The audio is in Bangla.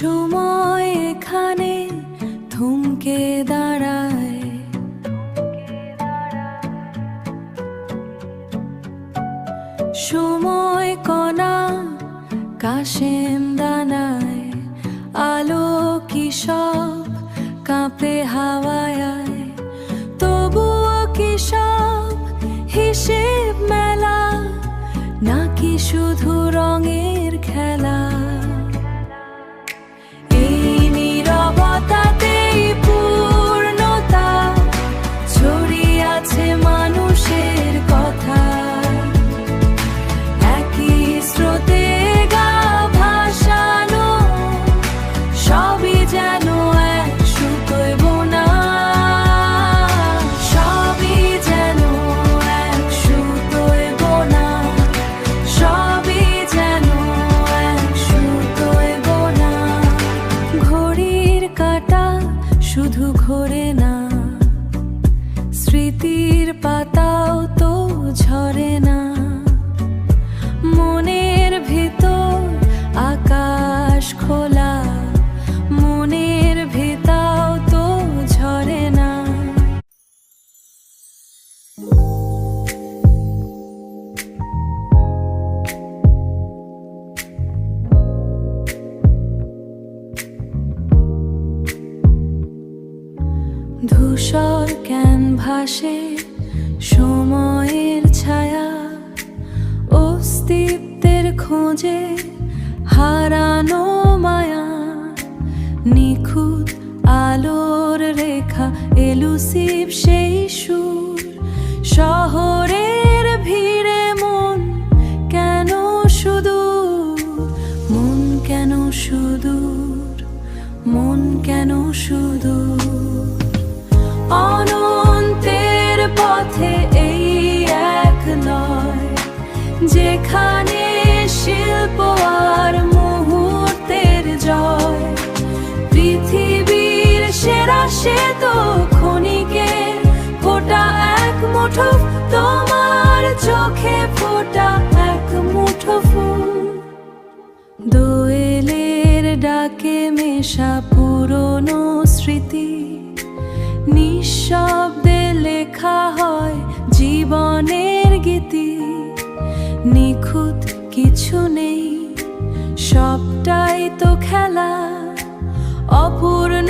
সময় এখানে থমকে দাঁড়ায়, সময় কণা কাশেম দানায়, আলো কি সব কাঁপে হাওয়ায়, তবুও কি সব হিসেব মেলা, নাকি শুধু রঙের খেলা? এই নীরবতাতেই পূর্ণতা, ছড়িয়ে আছে মানুষের কথা, একই স্রোতে গা ভাসানো, সবই যেন এক সুতোয় বোনা, সবই যেন এক সুতোয় বোনা, সবই যেন এক সুতোয় বোনা। ঘড়ির কাঁটা শুধু ঘোরে না, স্মৃতির পাতাও তো ঝরে না, মনের ভিতর আকাশ খোলা, মনের ভিতাও তো ঝরে না। ধূসর ক্যানভাসে সময়ের ছায়া, অস্তিত্বের খোঁজে হারানো মায়া, নিখুঁত আলোর রেখা, এলুসিভ সেই সুর, শহরের ভিড়ে মন কেন সুদূর, মন কেন সুদূর, মন কেন সুদূর? অনন্তের পথে এই এক লয়, যেখানে শিল্প আর মুহূর্তের জয়, পৃথিবীর সেরা সে তো ক্ষণিকে ফোটা এক মুঠো, তোমার চোখে ফোটা এক মুঠো ফুল, দোয়েলের ডাকে মেশা পুরনো স্মৃতি, নিঃশব্দে লেখা হয় জীবনের গীতি, নিখুঁত কিছু নেই, সবটাই তো খেলা, অপূর্ণ